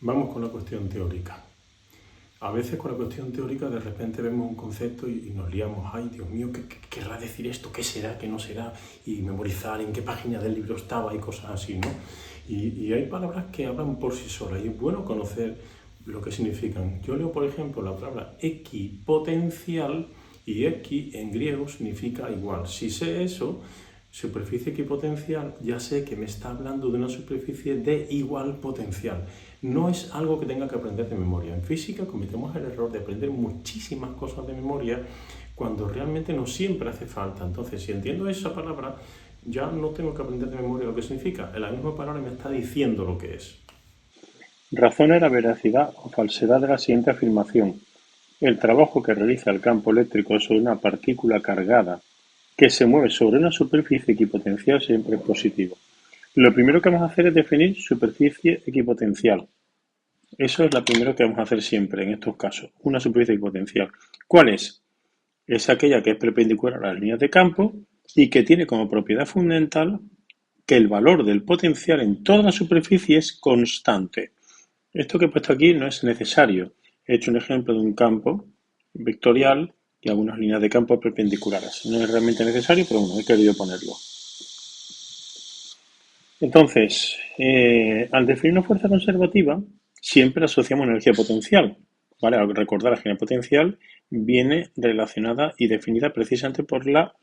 Vamos con la cuestión teórica. A veces con la cuestión teórica de repente vemos un concepto y nos liamos. Ay, Dios mío, ¿qué querrá decir esto? ¿Qué será? ¿Qué no será? Y memorizar en qué página del libro estaba y cosas así, ¿no? Y hay palabras que hablan por sí solas y es bueno conocer lo que significan. Yo leo, por ejemplo, la palabra equipotencial y equi en griego significa igual. Si sé eso, superficie equipotencial, ya sé que me está hablando de una superficie de igual potencial. No es algo que tenga que aprender de memoria. En física cometemos el error de aprender muchísimas cosas de memoria cuando realmente no siempre hace falta. Entonces, si entiendo esa palabra, ya no tengo que aprender de memoria lo que significa. La misma palabra me está diciendo lo que es. Razona la veracidad o falsedad de la siguiente afirmación: el trabajo que realiza el campo eléctrico sobre una partícula cargada que se mueve sobre una superficie equipotencial siempre es positivo. Lo primero que vamos a hacer es definir superficie equipotencial. Eso es lo primero que vamos a hacer siempre en estos casos, una superficie equipotencial. ¿Cuál es? Es aquella que es perpendicular a las líneas de campo y que tiene como propiedad fundamental que el valor del potencial en toda la superficie es constante. Esto que he puesto aquí no es necesario. He hecho un ejemplo de un campo vectorial y algunas líneas de campo perpendiculares. No es realmente necesario, pero bueno, he querido ponerlo. Entonces, al definir una fuerza conservativa, siempre asociamos energía potencial. ¿Vale? Al recordar, la energía potencial viene relacionada y definida precisamente por la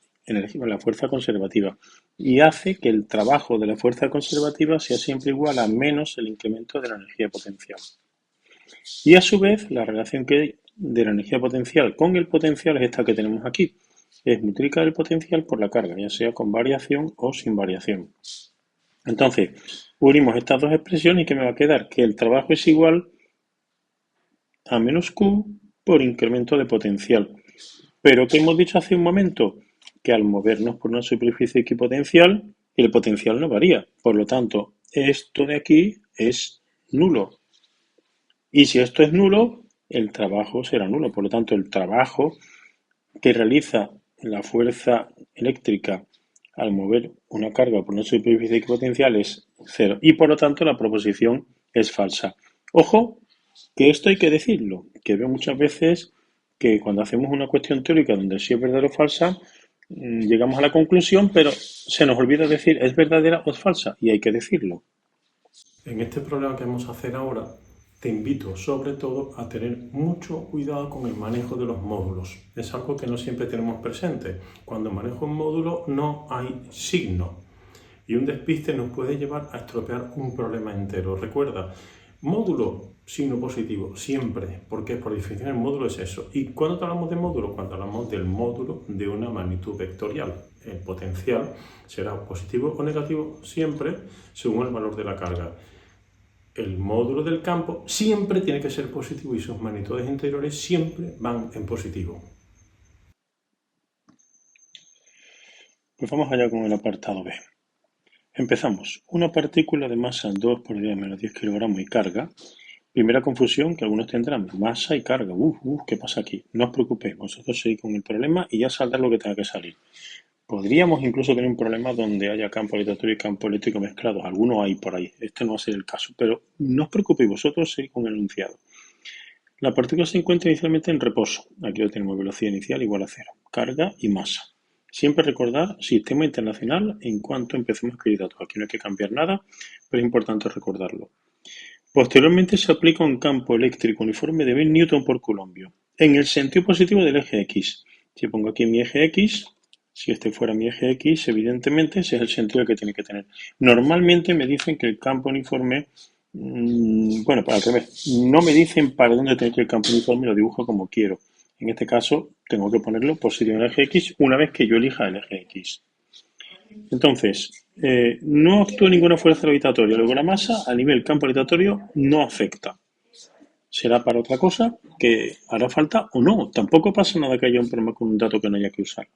fuerza conservativa y hace que el trabajo de la fuerza conservativa sea siempre igual a menos el incremento de la energía potencial. Y a su vez, la relación que hay de la energía potencial con el potencial es esta que tenemos aquí. Es multiplicar el potencial por la carga, ya sea con variación o sin variación. Entonces, unimos estas dos expresiones y ¿qué me va a quedar? Que el trabajo es igual a menos Q por incremento de potencial. Pero ¿qué hemos dicho hace un momento? Que al movernos por una superficie equipotencial, el potencial no varía. Por lo tanto, esto de aquí es nulo. Y si esto es nulo, el trabajo será nulo. Por lo tanto, el trabajo que realiza la fuerza eléctrica al mover una carga por una superficie equipotencial es cero. Y por lo tanto, la proposición es falsa. Ojo, que esto hay que decirlo, que veo muchas veces que cuando hacemos una cuestión teórica donde sí es verdadera o falsa, llegamos a la conclusión, pero se nos olvida decir es verdadera o es falsa, y hay que decirlo. En este problema que vamos a hacer ahora, te invito sobre todo a tener mucho cuidado con el manejo de los módulos. Es algo que no siempre tenemos presente. Cuando manejo un módulo no hay signo y un despiste nos puede llevar a estropear un problema entero. Recuerda, módulo, signo positivo, siempre, porque por definición el módulo es eso. ¿Y cuándo hablamos de módulo? Cuando hablamos del módulo de una magnitud vectorial. El potencial será positivo o negativo siempre según el valor de la carga. El módulo del campo siempre tiene que ser positivo y sus magnitudes interiores siempre van en positivo. Pues vamos allá con el apartado B. Empezamos. Una partícula de masa 2 por 10 menos 10 kilogramos y carga. Primera confusión que algunos tendrán, masa y carga. ¿Qué pasa aquí? No os preocupéis, vosotros seguid con el problema y ya saldrá lo que tenga que salir. Podríamos incluso tener un problema donde haya campo aleatorio y campo eléctrico mezclados. Algunos hay por ahí. Este no va a ser el caso. Pero no os preocupéis, vosotros seguid con el enunciado. La partícula se encuentra inicialmente en reposo. Aquí lo tenemos, velocidad inicial igual a 0. Carga y masa. Siempre recordar sistema internacional en cuanto empecemos a escribir datos. Aquí no hay que cambiar nada, pero es importante recordarlo. Posteriormente se aplica un campo eléctrico uniforme de 1000 Newton por Coulomb en el sentido positivo del eje X. Si pongo aquí mi eje X, si este fuera mi eje X, evidentemente ese es el sentido que tiene que tener. Normalmente me dicen que el campo uniforme, bueno, al revés, no me dicen para dónde tiene que ir el campo uniforme, lo dibujo como quiero. En este caso, tengo que ponerlo positivo en el eje X una vez que yo elija el eje X. Entonces, no actúa ninguna fuerza gravitatoria. Luego la masa a nivel campo gravitatorio no afecta. Será para otra cosa que hará falta o no. Tampoco pasa nada que haya un problema con un dato que no haya que usar.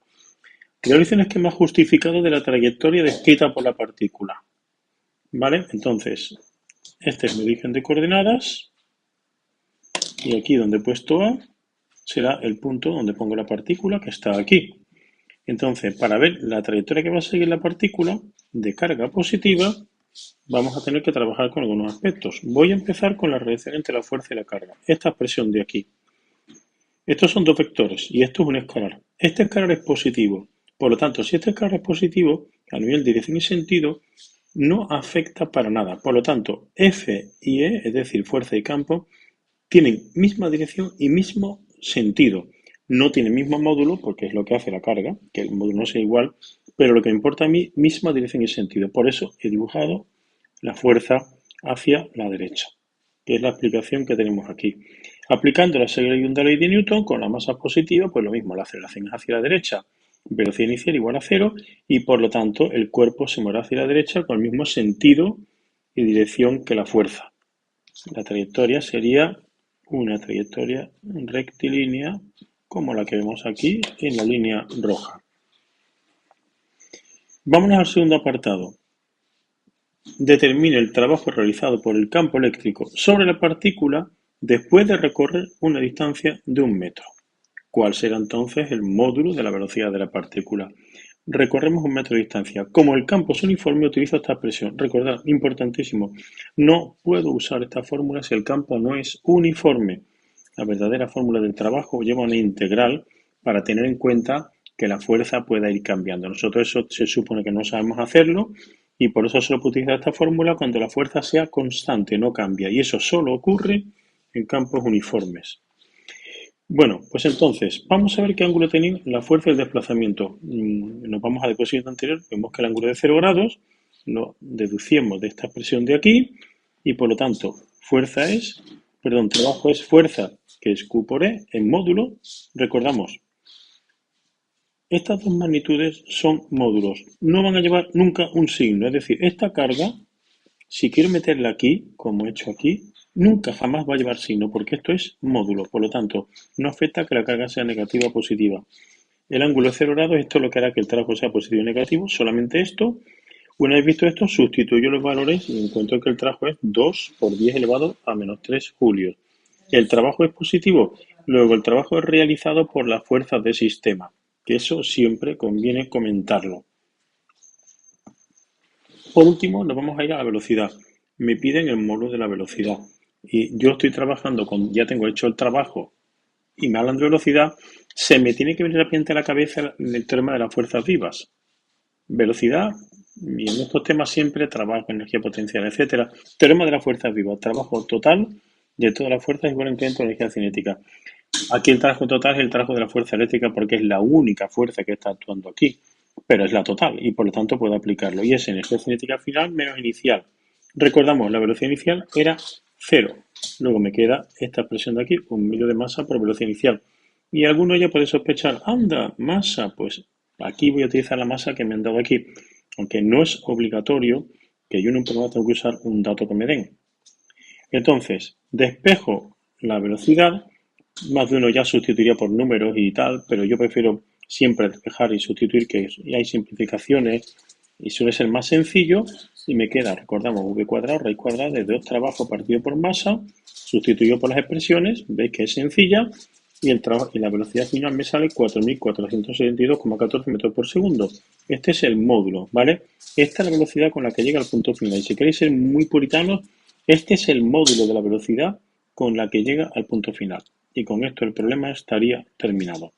Realiza un esquema justificado de la trayectoria descrita por la partícula. ¿Vale? Entonces, este es mi origen de coordenadas y aquí donde he puesto A será el punto donde pongo la partícula que está aquí. Entonces, para ver la trayectoria que va a seguir la partícula de carga positiva, vamos a tener que trabajar con algunos aspectos. Voy a empezar con la relación entre la fuerza y la carga. Esta expresión de aquí. Estos son dos vectores y esto es un escalar. Este escalar es positivo. Por lo tanto, si este escalar es positivo, a nivel de dirección y sentido, no afecta para nada. Por lo tanto, F y E, es decir, fuerza y campo, tienen misma dirección y mismo sentido. No tienen mismo módulo, porque es lo que hace la carga, que el módulo no sea igual, pero lo que me importa a mí, misma dirección y sentido. Por eso he dibujado la fuerza hacia la derecha, que es la explicación que tenemos aquí. Aplicando la segunda ley de Newton con la masa positiva, pues lo mismo, la aceleración es hacia la derecha, velocidad inicial igual a cero, y por lo tanto el cuerpo se mueve hacia la derecha con el mismo sentido y dirección que la fuerza. La trayectoria sería una trayectoria rectilínea como la que vemos aquí en la línea roja. Vámonos al segundo apartado. Determine el trabajo realizado por el campo eléctrico sobre la partícula después de recorrer una distancia de 1 metro. ¿Cuál será entonces el módulo de la velocidad de la partícula? Recorremos 1 metro de distancia. Como el campo es uniforme, utilizo esta expresión. Recordad, importantísimo, no puedo usar esta fórmula si el campo no es uniforme. La verdadera fórmula del trabajo lleva una integral para tener en cuenta que la fuerza pueda ir cambiando. Nosotros eso se supone que no sabemos hacerlo y por eso solo puedo utilizar esta fórmula cuando la fuerza sea constante, no cambia. Y eso solo ocurre en campos uniformes. Bueno, pues entonces, vamos a ver qué ángulo tiene la fuerza del desplazamiento. Nos vamos a la diapositiva anterior, vemos que el ángulo es de 0 grados, lo deducimos de esta expresión de aquí, y por lo tanto, trabajo es fuerza, que es Q por E, en módulo. Recordamos, estas dos magnitudes son módulos, no van a llevar nunca un signo, es decir, esta carga, si quiero meterla aquí, como he hecho aquí, nunca jamás va a llevar signo, porque esto es módulo, por lo tanto, no afecta que la carga sea negativa o positiva. El ángulo es 0 grados, esto es lo que hará que el trabajo sea positivo o negativo, solamente esto. Una vez visto esto, sustituyo los valores y encuentro que el trabajo es 2 por 10 elevado a menos 3 julios. El trabajo es positivo, luego el trabajo es realizado por las fuerzas del sistema, que eso siempre conviene comentarlo. Por último, nos vamos a ir a la velocidad. Me piden el módulo de la velocidad. Y yo estoy trabajando ya tengo hecho el trabajo y me hablan de velocidad, se me tiene que venir rápidamente a la cabeza el teorema de las fuerzas vivas. Velocidad, y en estos temas siempre trabajo, energía potencial, etcétera. Teorema de las fuerzas vivas, trabajo total de todas las fuerzas igual en energía cinética. Aquí el trabajo total es el trabajo de la fuerza eléctrica porque es la única fuerza que está actuando aquí, pero es la total y por lo tanto puedo aplicarlo. Y es energía cinética final menos inicial. Recordamos, la velocidad inicial era 0. Luego me queda esta expresión de aquí, 1 medio de masa por velocidad inicial. Y alguno ya puede sospechar, anda, masa, pues aquí voy a utilizar la masa que me han dado aquí. Aunque no es obligatorio que yo en un programa tenga que usar un dato que me den. Entonces, despejo la velocidad, más de uno ya sustituiría por números y tal, pero yo prefiero siempre despejar y sustituir, que hay simplificaciones y suele ser más sencillo, y me queda, recordamos, v cuadrado, raíz cuadrada de 2 trabajo partido por masa, sustituyo por las expresiones, veis que es sencilla, y la velocidad final me sale 4.472,14 metros por segundo. Este es el módulo, ¿vale? Esta es la velocidad con la que llega al punto final. Y si queréis ser muy puritanos, este es el módulo de la velocidad con la que llega al punto final. Y con esto el problema estaría terminado.